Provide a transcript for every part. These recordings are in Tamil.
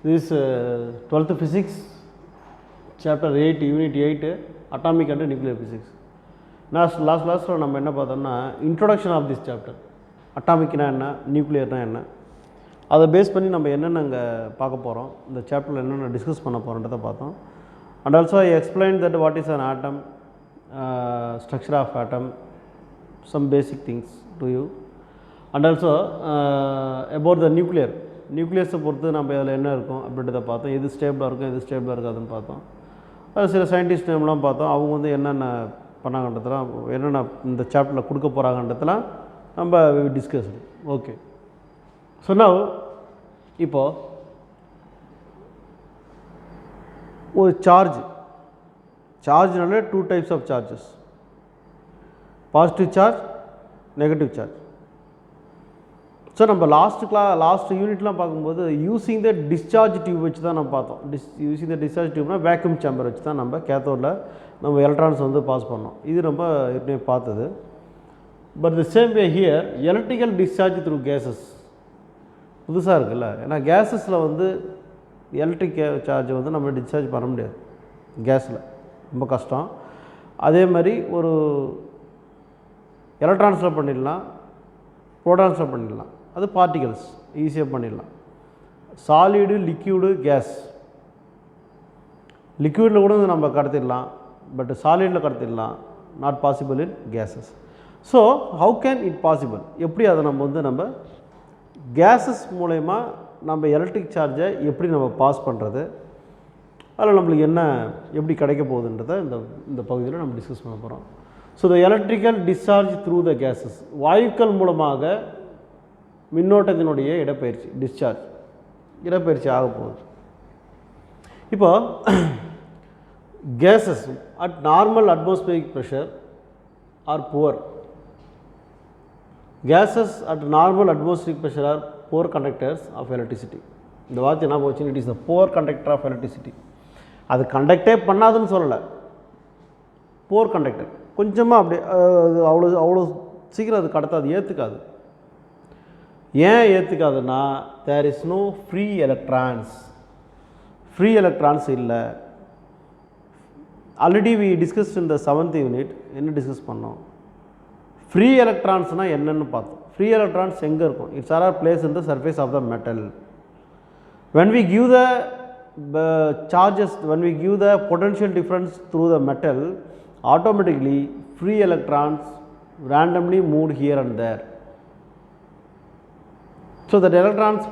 This 12th physics, chapter 8, unit 8, atomic and nuclear physics. Last நம்ம என்ன பார்த்தோம்னா introduction of this chapter, அட்டாமிக்னா என்ன, நியூக்ளியர்னா என்ன, அதை பேஸ் பண்ணி நம்ம என்னென்ன அங்கே பார்க்க போகிறோம், இந்த சாப்டரில் என்னென்ன டிஸ்கஸ் பண்ண போகிறோன்றதை பார்த்தோம். And also I explained that what is an atom, structure of atom, some basic things to you. And also about the நியூக்ளியஸை பொறுத்து நம்ம அதில் என்ன இருக்கும் அப்படின்றத பார்த்தோம். எது ஸ்டேபிளாக இருக்கும், எது ஸ்டேபிளாக இருக்காதுன்னு பார்த்தோம். அது சில சயின்டிஸ்ட் நேம்லாம் பார்த்தோம். அவங்க வந்து என்னென்ன பண்ணாங்கன்றதுலாம், என்னென்ன இந்த சாப்டரில் கொடுக்க போகிறாங்கன்றதுலாம் நம்ம டிஸ்கஸ். ஓகே, ஸோ நவ் இப்போது ஒரு சார்ஜ்னாலே 2 types of charges, positive charge, negative charge. So நம்ம லாஸ்ட் யூனிட்லாம் பார்க்கும்போது யூஸிங் த டிஸ்சார்ஜ் டியூப் வச்சு தான் நம்ம பார்த்தோம். யூஸிங் த டிஸ்சார்ஜ் டியூப்னால் வேக்யூம் சேம்பர் வச்சு தான் நம்ம கேத்தோடில் நம்ம எலக்ட்ரான்ஸ் வந்து பாஸ் பண்ணோம். இது ரொம்ப ஏற்கனவே பார்த்தது. But the same way here electrical discharge through gases புதுசாக இருக்குல்ல. ஏன்னா கேஸஸில் வந்து எலக்ட்ரிக் சார்ஜை வந்து நம்ம டிஸ்சார்ஜ் பண்ண முடியாது, கேஸில் ரொம்ப கஷ்டம். அதே மாதிரி ஒரு எலக்ட்ரான்ஸில் பண்ணிடலாம், ப்ரோட்டான்ஸில் பண்ணிடலாம், அது பார்ட்டிகல்ஸ் ஈஸியாக பண்ணிடலாம். Solid, liquid, case. லிக்யூடில் கூட நம்ம கடத்திடலாம், பட் சாலிடில் கடத்திடலாம், not possible in gases. So how can it possible, எப்படி அதை நம்ம கேஸஸ் மூலயமா நம்ம எலக்ட்ரிக் சார்ஜை எப்படி நம்ம பாஸ் பண்ணுறது, அதில் நம்மளுக்கு என்ன எப்படி கிடைக்க போகுதுன்றதை இந்த பகுதியில் நம்ம டிஸ்கஸ் பண்ண போகிறோம். So the electrical discharge through the gases, வாயுக்கள் மூலமாக மின்னோட்டத்தினுடைய இடப்பெயர்ச்சி ஆக போகுது. இப்போ gases at normal atmospheric pressure are poor. Gases at normal atmospheric pressure are poor conductors of electricity. இந்த வார்த்தை என்ன போச்சு, it is the poor conductor of electricity. அது கண்டக்டே பண்ணாதுன்னு சொல்லலை, புவர் கண்டக்டர். கொஞ்சமாக அப்படி அவ்வளோ சீக்கிரம் அது கடத்தாது, ஏற்றுக்காது. ஏன் ஏற்றுக்காதுன்னா there is no free electrons இல்லை. ஆல்ரெடி வி டிஸ்கஸ்ட் இந்த 7th யூனிட். என்ன டிஸ்கஸ் பண்ணோம், ஃப்ரீ எலக்ட்ரான்ஸ்னால் என்னென்னு பார்த்தோம். ஃப்ரீ எலக்ட்ரான்ஸ் எங்கே இருக்கும், it's are place in the surface of the metal. when we give the charges, when we give the potential difference through the metal, automatically free electrons randomly moved here and there. So that electrons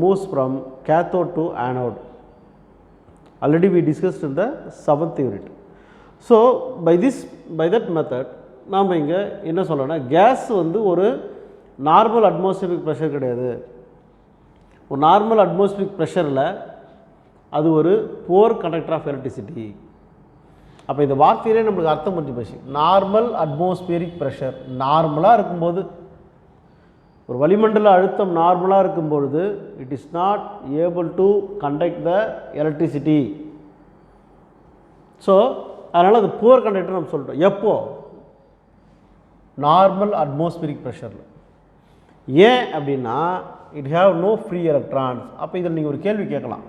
moves from cathode to anode. Already we discussed in the 7th unit. So by that method நாம் இங்கே என்ன சொல்லணும்னா, கேஸ் வந்து ஒரு நார்மல் அட்மாஸ்பியரிக் ப்ரெஷர் கிடையாது. ஒரு நார்மல் அட்மாஸ்பியரிக் ப்ரெஷரில் அது ஒரு புவர் கண்டக்டர் ஆஃப் எலக்ட்ரிசிட்டி. அப்போ இந்த வார்த்தையிலே நம்மளுக்கு அர்த்தம் புரிஞ்சு போச்சு. நார்மல் அட்மாஸ்பியரிக் ப்ரெஷர் நார்மலாக இருக்கும்போது, ஒரு வளிமண்டல அழுத்தம் நார்மலாக இருக்கும்பொழுது it is not able to conduct the electricity. So அதனால் அது புவர் கண்டக்டர் நம்ம சொல்லிட்டோம். எப்போ, நார்மல் அட்மாஸ்பியரிக் ப்ரெஷரில். ஏன் அப்படின்னா it have no free electrons. அப்போ இதில் நீங்கள் ஒரு கேள்வி கேட்கலாம்,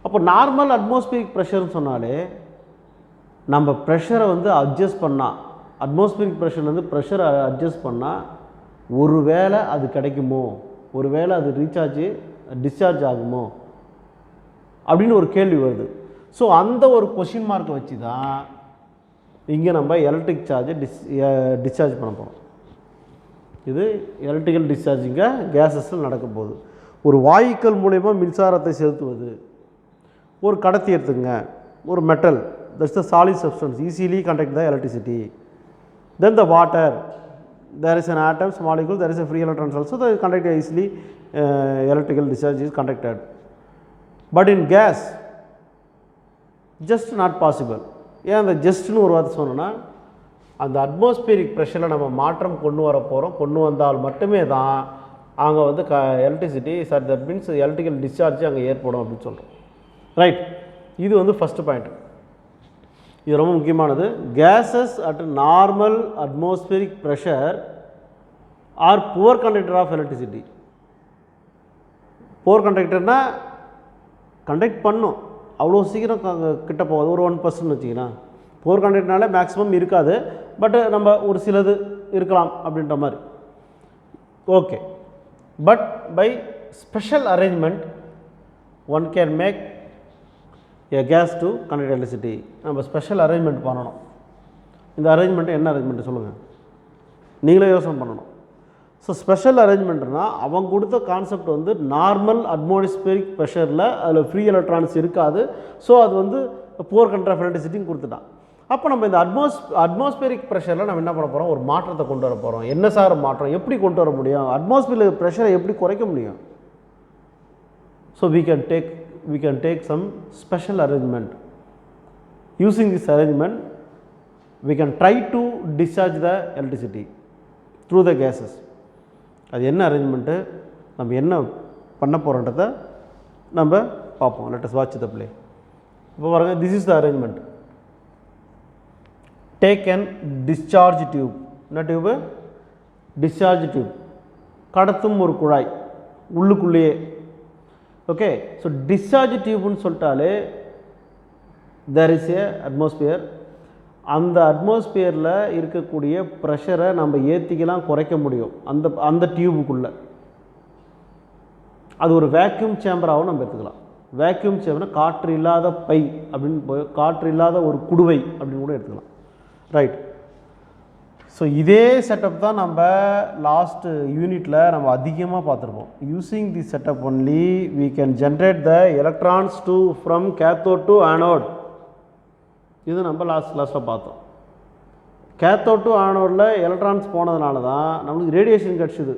அப்போ நார்மல் அட்மாஸ்பியரிக் ப்ரெஷர்னு சொன்னாலே நம்ம ப்ரெஷரை வந்து அட்ஜஸ்ட் பண்ணால், அட்மாஸ்பியரிக் ப்ரெஷர்லேருந்து ப்ரெஷரை அட்ஜஸ்ட் பண்ணால் ஒரு வேளை அது கிடைக்குமோ, ஒரு வேளை அது டிஸ்சார்ஜ் ஆகுமோ அப்படின்னு ஒரு கேள்வி வருது. ஸோ அந்த ஒரு கொஷின் மார்க்கை வச்சு தான் இங்கே நம்ம எலக்ட்ரிக் சார்ஜை டிஸ்சார்ஜ் பண்ண போகிறோம். இது எலக்ட்ரிக்கல் டிஸ்சார்ஜிங்க கேஸஸில் நடக்க போகுது. ஒரு வாயுக்கள் மூலயமா மின்சாரத்தை செலுத்துவது. ஒரு கடத்தி எடுத்துங்க, ஒரு metal, that's the solid substance, easily conduct the electricity. Then the water, there is an atoms molecule, there is a free electrons also, the conduct easily, electrical discharge is conducted. But in gas just not possible. ஏன் அந்த ஜஸ்ட்னு ஒரு வார்த்தை சொன்னோன்னா, அந்த அட்மாஸ்பியரிக் ப்ரெஷரில் நம்ம மாற்றம் கொண்டு வர போகிறோம். கொண்டு வந்தால் மட்டுமே தான் அங்கே வந்து electricity that means electrical discharge அங்கே ஏற்படும் அப்படின்னு சொல்கிறோம். ரைட், இது வந்து ஃபஸ்ட்டு பாயிண்ட். இது ரொம்ப முக்கியமானது. Gases at normal atmospheric pressure are poor conductor of electricity. Poor கண்டக்டர்னால் கண்டக்ட் பண்ணும், அவ்வளோ சீக்கிரம் கிட்ட போகாது, ஒரு 1% வச்சிங்கன்னா. புவர் கண்டக்ட்னால மேக்ஸிமம் இருக்காது, பட் நம்ம ஒரு சிலது இருக்கலாம் அப்படின்ற மாதிரி. Okay, but by special arrangement one can make a gas to conduct electricity. நம்ம ஸ்பெஷல் அரேஞ்ச்மெண்ட் பண்ணணும். இந்த அரேஞ்ச்மெண்ட் என்ன அரேஞ்ச்மெண்ட் சொல்லுங்கள், நீங்களே யோசனை பண்ணணும். ஸோ ஸ்பெஷல் அரேஞ்ச்மெண்ட்னா அவங்க கொடுத்த கான்செப்ட் வந்து நார்மல் அட்மாஸ்பியரிக் ப்ரெஷரில் அதில் ஃப்ரீ எலக்ட்ரானிக்ஸ் இருக்காது. ஸோ அது வந்து புவர் கண்டக்ட் ஆஃப் எலக்ட்ரிசிட்டின்னு கொடுத்துட்டான். அப்போ நம்ம இந்த அட்மாஸ்பியரிக் ப்ரெஷரில் நம்ம என்ன பண்ண போகிறோம், ஒரு மாற்றத்தை கொண்டு வர போகிறோம். என்ன சார் மாற்றம், எப்படி கொண்டு வர முடியும், அட்மாஸ்பியரிக் ப்ரெஷரை எப்படி குறைக்க முடியும்? So we can take some special arrangement. Using this arrangement we can try to discharge the electricity through the gases. அது என்ன அரேஞ்ச்மெண்ட்டு, நம்ம என்ன பண்ண போகிறோன்றதை நம்ம பார்ப்போம். let us watch the play. இப்போ பாருங்க, this is the arrangement. Take an discharge tube. என்ன டியூபு, டிஸ்சார்ஜ் டியூப், கடத்தும் ஒரு குழாய் உள்ளுக்குள்ளேயே. ஓகே, ஸோ டிஸ்சார்ஜ் டியூப்னு சொல்லிட்டாலே தேர் இஸ் ஏ அட்மாஸ்பியர். அந்த அட்மாஸ்பியரில் இருக்கக்கூடிய ப்ரெஷரை நம்ம ஏற்றிக்கலாம், குறைக்க முடியும் அந்த டியூபுக்குள்ளே. அது ஒரு வேக்யூம் சேம்பராகவும் நம்ம எடுத்துக்கலாம். வேக்யூம் சேம்பர் காற்று இல்லாத பை அப்படின்னு காற்று இல்லாத ஒரு குடுவை அப்படின்னு கூட எடுத்துக்கலாம். ரைட். ஸோ இதே செட்டப் தான் நம்ம லாஸ்ட் யூனிட்டில் நம்ம அதிகமாக பார்த்துருப்போம். Using the setup only we can generate the electrons from cathode to anode. இது நம்ம லாஸ்ட்டில் பார்த்தோம். கேத்தோட் டு ஆனோடில் எலக்ட்ரான்ஸ் போனதுனால தான் நம்மளுக்கு ரேடியேஷன் கிடச்சிது.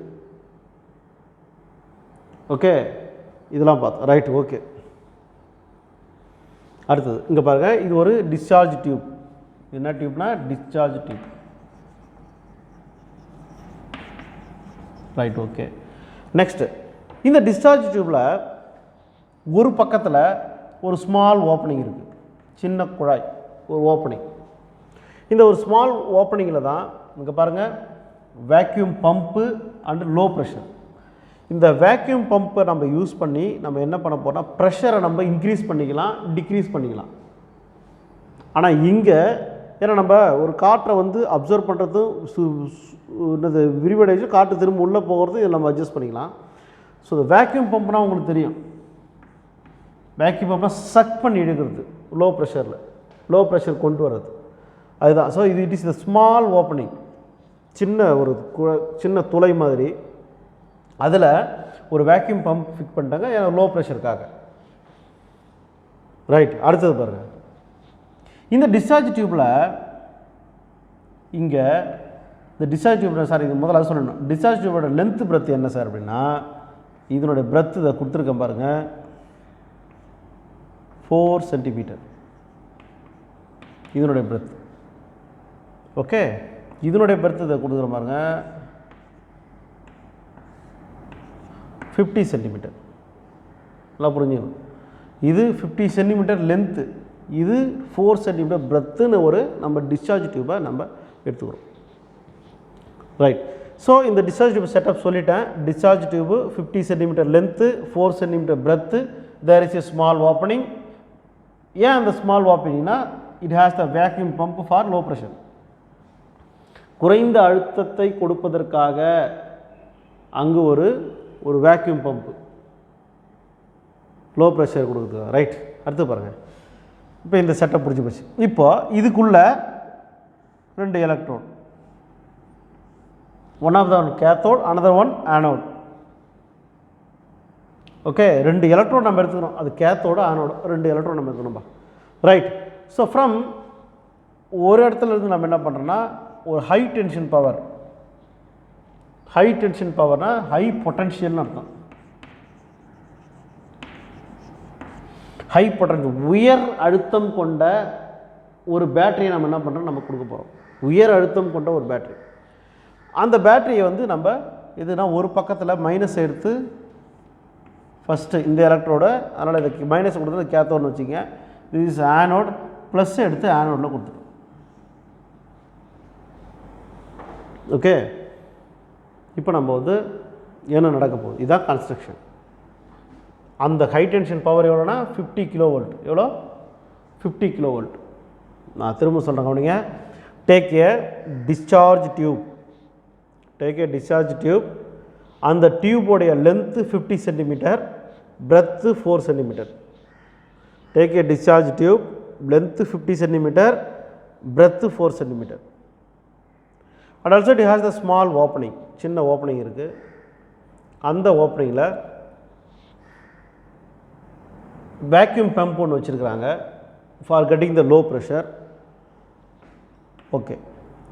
ஓகே, இதெல்லாம் பார்த்தோம். Right, okay. அடுத்தது இங்கே பாருங்கள், இது ஒரு டிஸ்சார்ஜ் டியூப். என்ன டியூப்னா discharge tube. Right, okay. Next, இந்த டிஸ்சார்ஜ் டியூப்பில் ஒரு பக்கத்தில் ஒரு ஸ்மால் ஓப்பனிங் இருக்குது, சின்ன குழாய், ஒரு ஓப்பனிங். இந்த ஒரு ஸ்மால் ஓப்பனிங்கில் தான் இங்கே பாருங்கள் vacuum pump and low pressure. இந்த வேக்யூம் பம்பை நம்ம யூஸ் பண்ணி நம்ம என்ன பண்ண போகிறோம்னா ப்ரெஷரை நம்ம இன்க்ரீஸ் பண்ணிக்கலாம், டிக்ரீஸ் பண்ணிக்கலாம். ஆனால் இங்கே ஏன்னா நம்ம ஒரு காற்றை வந்து அப்சர்வ் பண்ணுறதும் என்னது விரிவடைச்சு காற்று திரும்ப உள்ளே போகிறது இதில் நம்ம அட்ஜஸ்ட் பண்ணிக்கலாம். ஸோ இந்த வேக்யூம் பம்ப்னால் உங்களுக்கு தெரியும், வேக்யூம் பம்ப்னால் சக் பண்ணி எடுக்கிறது லோ ப்ரெஷரில், லோ ப்ரெஷர் கொண்டு வர்றது அதுதான். ஸோ இது it is the small opening, சின்ன ஒரு சின்ன துளை மாதிரி. அதில் ஒரு வேக்யூம் பம்ப் ஃபிட் பண்ணிட்டாங்க லோ ப்ரெஷருக்காக. ரைட், அடுத்தது பாருங்கள். இந்த டிஸ்சார்ஜ் டியூப்பில் இங்கே இந்த டிஸ்சார்ஜ் டியூப் சார் இது முதல்ல சொல்லணும். டிஸ்சார்ஜ் டியூபோட லென்த் பிரெத் என்ன சார் அப்படின்னா, இதனுடைய பிரெத் இதை கொடுத்துருக்கேன் பாருங்கள் 4 சென்டிமீட்டர் இதனுடைய பிரெத். ஓகே, இதனுடைய பிரெத் இதை கொடுக்குற பாருங்க 50 சென்டிமீட்டர். நல்லா புரிஞ்சுக்கணும், இது 50 சென்டிமீட்டர் லென்த்து, இது 4 சென்டிமீட்டர் பிரெத்துன்னு ஒரு நம்ம டிஸ்சார்ஜ் டியூப்பை நம்ம எடுத்துக்கிறோம். ரைட். ஸோ இந்த டிஸ்சார்ஜ் டியூப் செட்டப் சொல்லிட்டேன். Discharge tube 50 centimetre length, 4 centimetre breadth, there is a small opening. ஏன் அந்த ஸ்மால் ஓப்பனிங்னா it has the vacuum pump for low pressure. குறைந்த அழுத்தத்தை கொடுப்பதற்காக அங்கு ஒரு வேக்யூம் பம்ப் லோ ப்ரெஷர் கொடுக்குது. ரைட், அடுத்து பாருங்கள். இப்போ இந்த செட்டப் பிடிச்சி போச்சு. இப்போ இதுக்குள்ளே 2 electrode, one of the one cathode, another one anode. Okay, 2 electrode நம்ம எடுத்துக்கணும். அது கேத்தோட ஆனோட 2 எலக்ட்ரோட் நம்ம எடுத்துக்கணும்பா. ரைட். ஸோ ஃப்ரம் ஒரு இடத்துல இருந்து நம்ம என்ன பண்ணுறோன்னா ஒரு high tension power, high tension பவர்னால் ஹை பொட்டன்ஷியல்னு அர்த்தம். ஹை பொட்டன்ஷியல் உயர் அழுத்தம் கொண்ட ஒரு பேட்டரியை நம்ம என்ன பண்ணுறோம், நம்ம கொடுக்க போகிறோம். உயர் அழுத்தம் கொண்ட ஒரு பேட்டரி. அந்த பேட்டரியை வந்து நம்ம இதுனா ஒரு பக்கத்தில் மைனஸ் எடுத்து ஃபஸ்ட்டு இந்த எலக்ட்ரோட, அதனால் இதுக்கு மைனஸ் கொடுத்தது கேத்தோட்னு வச்சுங்க. திஸ் இஸ் ஆனோட், ப்ளஸ் எடுத்து ஆனோடில் கொடுத்துருவோம். ஓகே, இப்போ நம்ம வந்து என்ன நடக்க போகுது, இதுதான் கன்ஸ்ட்ரக்ஷன். அந்த ஹை டென்ஷன் பவர் எவ்வளோனா 50 கிலோவோல்ட். எவ்வளோ? 50 கிலோவோல்ட். நான் திரும்ப சொல்கிறேன் கவனிங்க. Take a discharge tube. Take a discharge tube. அந்த டியூபோடைய length 50 centimetre, breadth 4 centimetre. Take a discharge tube, length 50 centimetre, breadth 4 centimetre. And also it has the small opening. சின்ன ஓப்பனிங் இருக்குது. அந்த ஓப்பனிங்கில் வேக்யூம் பம்ப் ஒன்று வச்சுருக்கிறாங்க for getting the low pressure. Okay.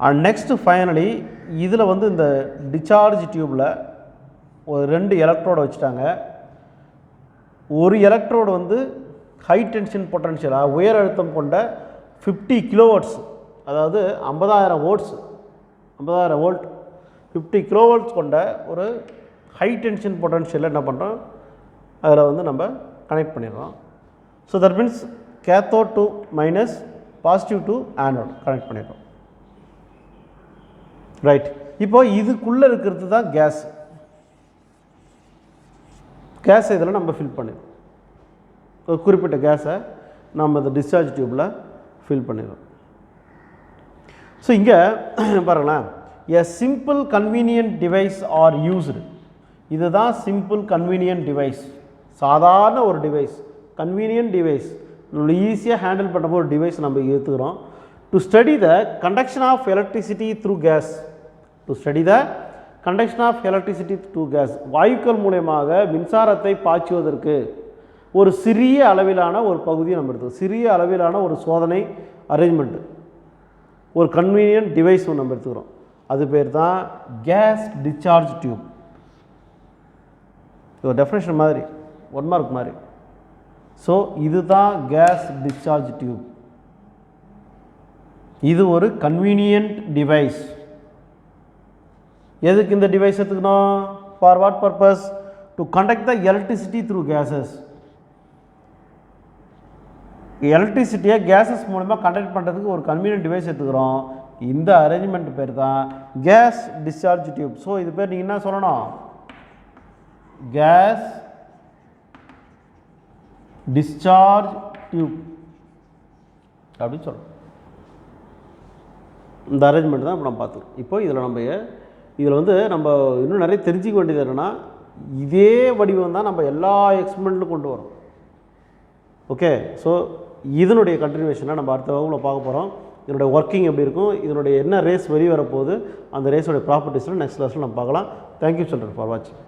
And next finally இதில் வந்து இந்த டிஸ்சார்ஜ் டியூப்பில் ஒரு 2 எலக்ட்ரோடு வச்சுட்டாங்க. ஒரு எலக்ட்ரோடு வந்து ஹை டென்ஷன் பொட்டன்ஷியலாக உயர் அழுத்தம் கொண்ட 50 கிலோவோல்ட்ஸ், அதாவது 50,000 வோல்ட்ஸ், 50,000 வோல்ட் 50 கிலோவோல்ட்ஸ் கொண்ட ஒரு ஹை டென்ஷன் பொட்டன்ஷியலில் என்ன பண்ணுறோம், அதில் வந்து நம்ம கனெக்ட் பண்ணிடுறோம். So that means cathode to minus, positive to anode connect பண்ணிடுறோம். ரைட். இப்போ இதுக்குள்ளே இருக்கிறது தான் கேஸ். கேஸை இதில் நம்ம ஃபில் பண்ணிடுறோம். ஒரு குறிப்பிட்ட கேஸை நம்ம இந்த டிஸ்சார்ஜ் டியூப்பில் ஃபில் பண்ணிடுறோம். ஸோ இங்கே பாருங்களேன், a simple convenient device are used. இதுதான் சிம்பிள் கன்வீனியன்ட் டிவைஸ். சாதாரண ஒரு டிவைஸ், கன்வீனியன்ட் டிவைஸ், நம்ம ஈஸியாக ஹேண்டில் பண்ணுற ஒரு டிவைஸ் நம்ம எடுத்துக்கிறோம். To study the conduction of electricity through gas. To study the conduction of electricity through gas. வாயுக்கள் மூலமாக மின்சாரத்தை பாய்ச்சுவதற்கு ஒரு சிறிய அளவிலான ஒரு பகுதியை நம்ம எடுத்துக்கோம். சிறிய அளவிலான ஒரு சோதனை அரேஞ்ச்மெண்ட்டு, ஒரு கன்வீனியன்ட் டிவைஸ் ஒன்று நம்ம எடுத்துக்கிறோம். அது பேர் தான் கேஸ் டிஸ்சார்ஜ் டியூப். ஒரு டெஃபினேஷன் மாதிரி, 1 மார்க் மாதிரி. ஸோ இதுதான் கேஸ் டிஸ்சார்ஜ் டியூப். இது ஒரு கன்வீனியன்ட் டிவைஸ். எதுக்கு இந்த டிவைஸ் எடுத்துக்கணும்? For what purpose? To conduct the electricity through gases. எலக்ட்ரிசிட்டியை கேஸஸ் மூலமாக கண்டக்ட் பண்ணுறதுக்கு ஒரு கன்வீனியன்ட் டிவைஸ் எடுத்துக்கிறோம். இந்த அரேஞ்ச்மெண்ட் பேர் தான் கேஸ் டிஸ்சார்ஜ் டியூப். ஸோ இது பேர் நீங்கள் என்ன சொல்லணும்? கேஸ் டிஸ்சார்ஜ் டியூப் அப்படின்னு சொல்லணும். இந்த அரேஞ்ச்மெண்ட் தான் இப்போ நம்ம பார்த்துக்கோம். இப்போ இதில் வந்து நம்ம இன்னும் நிறைய தெரிஞ்சிக்க வேண்டியது என்னென்னா, இதே வடிவம் தான் நம்ம எல்லா எக்ஸ்பெரிமெண்ட்லையும் கொண்டு வரோம். ஓகே. ஸோ இதனுடைய கண்டினியூவேஷனாக நம்ம அடுத்த வகுப்பில் பார்க்க போகிறோம். இதனுடைய ஒர்க்கிங் எப்படி இருக்கும், இதனுடைய என்ன ரேஸ் வெளியே வரப்போகுது, அந்த ரேஸோடைய ப்ராப்பர்ட்டிஸ்லாம் நெக்ஸ்ட் கிளாஸில் நம்ம பார்க்கலாம். தேங்க்யூ சில்ட்ரன் ஃபார் வாட்சிங்.